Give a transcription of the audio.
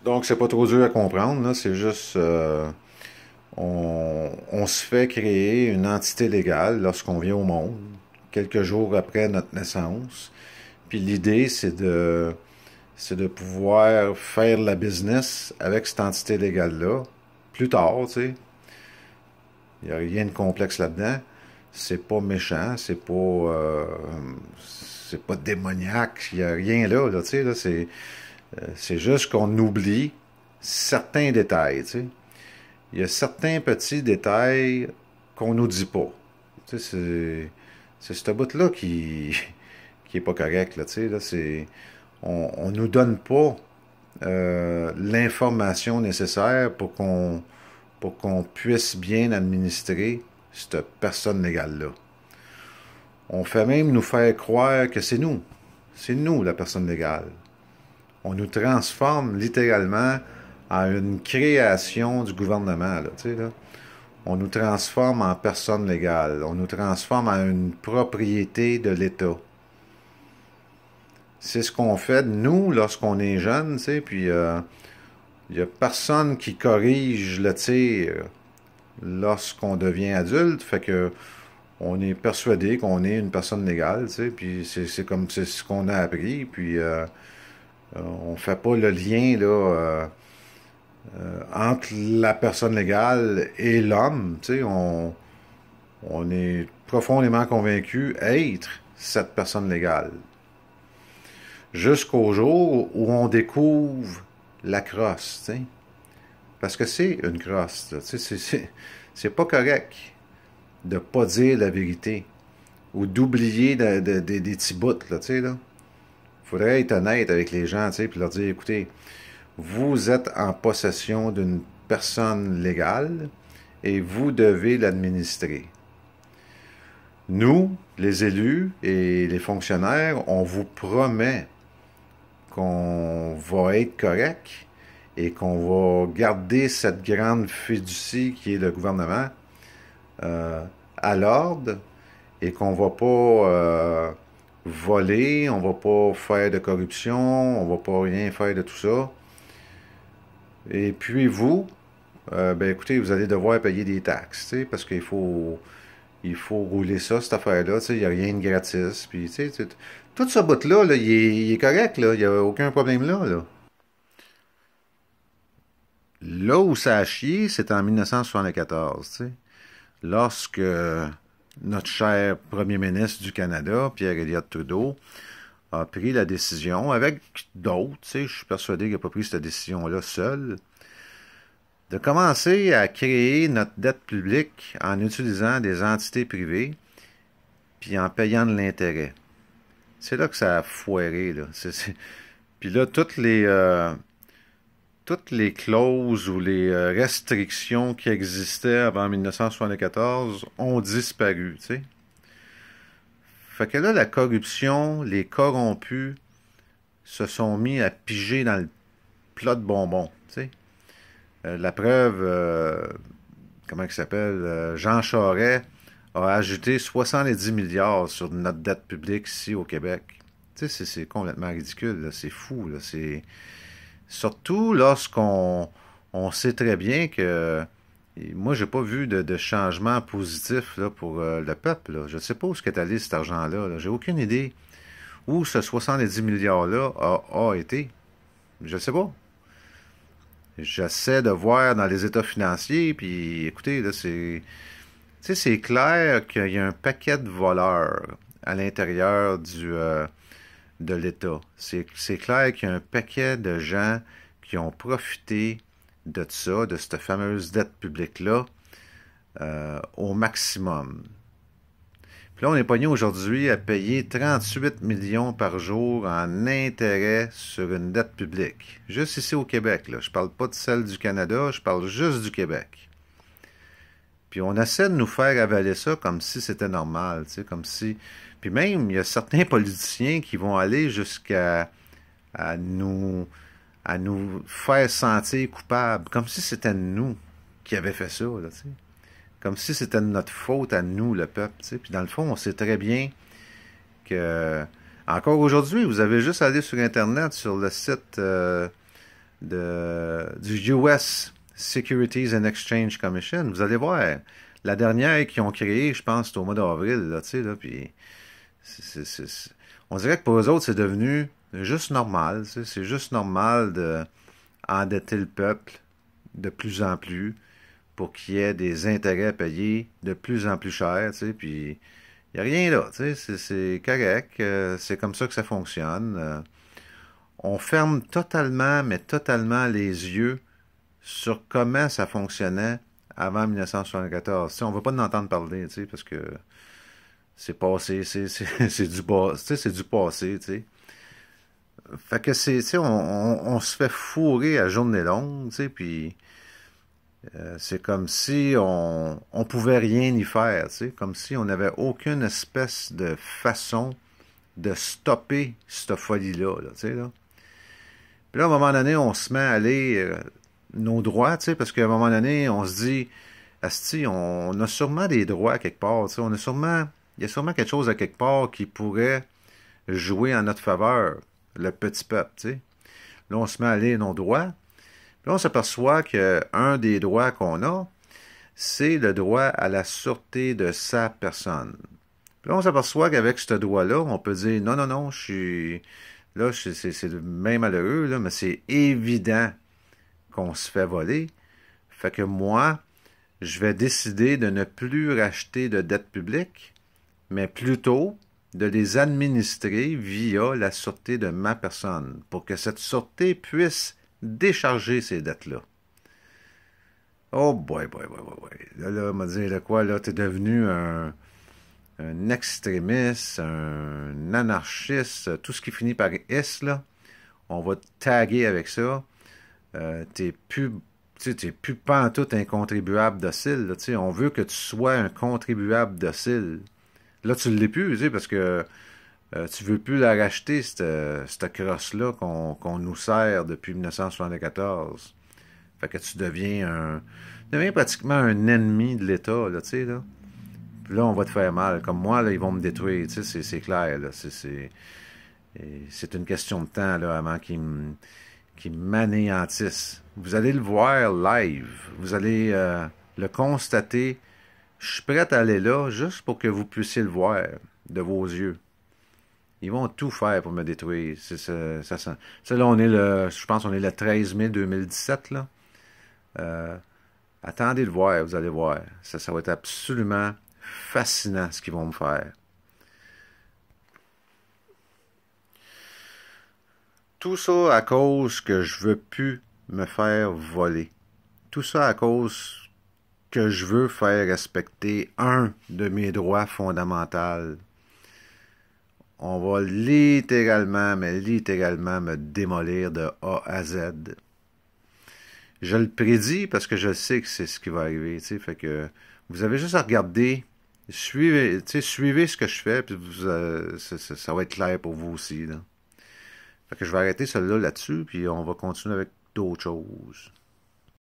Donc, c'est pas trop dur à comprendre, là. C'est juste, on se fait créer une entité légale lorsqu'on vient au monde, quelques jours après notre naissance. Puis l'idée, c'est de pouvoir faire la business avec cette entité légale-là. Plus tard, tu sais. Il n'y a rien de complexe là-dedans. C'est pas méchant, c'est pas démoniaque. Il n'y a rien là, tu sais, là. C'est juste qu'on oublie certains détails, tu sais. Il y a certains petits détails qu'on nous dit pas. Tu sais, c'est ce bout-là qui est pas correct, là, tu sais, là, on nous donne pas l'information nécessaire pour qu'on puisse bien administrer cette personne légale-là. On fait même nous faire croire que c'est nous. C'est nous, la personne légale. On nous transforme littéralement en une création du gouvernement, là, tu sais, là. On nous transforme en personne légale. On nous transforme en une propriété de l'État. C'est ce qu'on fait de nous lorsqu'on est jeune, tu sais, puis il n'y a personne qui corrige le tir lorsqu'on devient adulte, fait que on est persuadé qu'on est une personne légale, tu sais, puis c'est comme c'est ce qu'on a appris, puis on fait pas le lien là entre la personne légale et l'homme, tu sais, on est profondément convaincu être cette personne légale. Jusqu'au jour où on découvre la crosse, tu sais. Parce que c'est une crosse, là, tu sais, c'est pas correct de pas dire la vérité ou d'oublier des petits bouts, là, tu sais, là. Faudrait être honnête avec les gens, tu sais, puis leur dire, écoutez, vous êtes en possession d'une personne légale et vous devez l'administrer. Nous, les élus et les fonctionnaires, on vous promet qu'on va être correct et qu'on va garder cette grande fiducie qui est le gouvernement à l'ordre et qu'on va pas voler, on va pas faire de corruption, on va pas rien faire de tout ça. Et puis vous, ben écoutez, vous allez devoir payer des taxes, tu sais, parce qu'il faut rouler ça, cette affaire-là, tu sais, il n'y a rien de gratis. Puis, tu sais, tout ce bout-là, là, il est correct, là, il n'y a aucun problème là, là. Là où ça a chié, c'est en 1974, tu sais, lorsque notre cher premier ministre du Canada, Pierre Elliott Trudeau, a pris la décision, avec d'autres, tu sais, je suis persuadé qu'il n'a pas pris cette décision-là seul, de commencer à créer notre dette publique en utilisant des entités privées, puis en payant de l'intérêt. C'est là que ça a foiré, là. Puis là, toutes les clauses ou les restrictions qui existaient avant 1974 ont disparu, tu sais. Fait que là, la corruption, les corrompus se sont mis à piger dans le plat de bonbons, tu sais. La preuve, comment il s'appelle, Jean Charest a ajouté 70 milliards sur notre dette publique ici au Québec. Tu sais, c'est complètement ridicule, là. C'est fou, là. C'est surtout lorsqu'on sait très bien que moi, j'ai pas vu de changement positif là, pour le peuple. Là. Je ne sais pas où est allé cet argent-là. Là. J'ai aucune idée où ce 70 milliards-là a été. Je ne sais pas. J'essaie de voir dans les états financiers, puis écoutez, là, tu sais, c'est clair qu'il y a un paquet de voleurs à l'intérieur de l'État. C'est clair qu'il y a un paquet de gens qui ont profité de ça, de cette fameuse dette publique-là, au maximum. Puis là, on est pogné aujourd'hui à payer 38 millions par jour en intérêt sur une dette publique. Juste ici au Québec, là. Je parle pas de celle du Canada, je parle juste du Québec. Puis on essaie de nous faire avaler ça comme si c'était normal, tu sais, comme si... Puis même, il y a certains politiciens qui vont aller jusqu'à à nous, à nous faire sentir coupables, comme si c'était nous qui avions fait ça, là, tu sais. Comme si c'était de notre faute à nous, le peuple, tu sais. Puis dans le fond, on sait très bien que... Encore aujourd'hui, vous avez juste à aller sur Internet, sur le site du US Securities and Exchange Commission. Vous allez voir, la dernière qu'ils ont créée, je pense, c'est au mois d'avril, là, tu sais, là, puis on dirait que pour eux autres, c'est devenu juste normal, tu sais, c'est juste normal de endetter le peuple de plus en plus pour qu'il y ait des intérêts payés de plus en plus chers, tu sais, puis il n'y a rien là, tu sais, c'est correct, c'est comme ça que ça fonctionne. On ferme totalement, mais totalement les yeux sur comment ça fonctionnait avant 1974. Tu sais, on ne veut pas en entendre parler, tu sais, parce que c'est passé, c'est du, tu sais, c'est du passé, tu sais. Fait que c'est, tu sais, on se fait fourrer à journée longue, tu sais, puis c'est comme si on pouvait rien y faire, tu sais, comme si on n'avait aucune espèce de façon de stopper cette folie-là, là, tu sais, là. Puis là, à un moment donné, on se met à aller nos droits, tu sais, parce qu'à un moment donné, on se dit, asti, on a sûrement des droits quelque part, tu sais, on a sûrement, il y a sûrement quelque chose à quelque part qui pourrait jouer en notre faveur, le petit peuple, tu sais. Là, on se met à aller nos droits, puis là, on s'aperçoit qu'un des droits qu'on a, c'est le droit à la sûreté de sa personne. Puis là, on s'aperçoit qu'avec ce droit-là, on peut dire, non, non, non, je suis... Là, c'est même malheureux, là, mais c'est évident qu'on se fait voler. Fait que moi, je vais décider de ne plus racheter de dettes publiques, mais plutôt de les administrer via la sûreté de ma personne, pour que cette sûreté puisse décharger ces dettes-là. Oh boy, boy, boy, boy, boy. Là, on m'a dit, là, quoi, là, t'es devenu un extrémiste, un anarchiste, tout ce qui finit par S, là, on va te taguer avec ça. T'es plus, tu sais, t'es plus pantoute un contribuable docile, là, tu sais, on veut que tu sois un contribuable docile. Là, tu ne l'es plus, tu sais, parce que tu veux plus la racheter, cette crosse-là qu'on nous sert depuis 1974. Fait que tu deviens pratiquement un ennemi de l'État, là, tu sais, là. Puis là, on va te faire mal. Comme moi, là, ils vont me détruire. Tu sais, c'est clair, là. C'est une question de temps, là, avant qu'ils m'anéantissent. Vous allez le voir live. Vous allez le constater. Je suis prêt à aller là, juste pour que vous puissiez le voir de vos yeux. Ils vont tout faire pour me détruire. Là, je pense qu'on est le 13 mai 2017, là. Attendez de le voir, vous allez voir. Ça va être absolument fascinant ce qu'ils vont me faire. Tout ça à cause que je veux plus me faire voler. Tout ça à cause que je veux faire respecter un de mes droits fondamentaux. On va littéralement, mais littéralement me démolir de A à Z. Je le prédis parce que je sais que c'est ce qui va arriver. T'sais, fait que vous avez juste à regarder, suivez ce que je fais, puis ça va être clair pour vous aussi. Là. Fait que je vais arrêter celui-là là-dessus, puis on va continuer avec d'autres choses.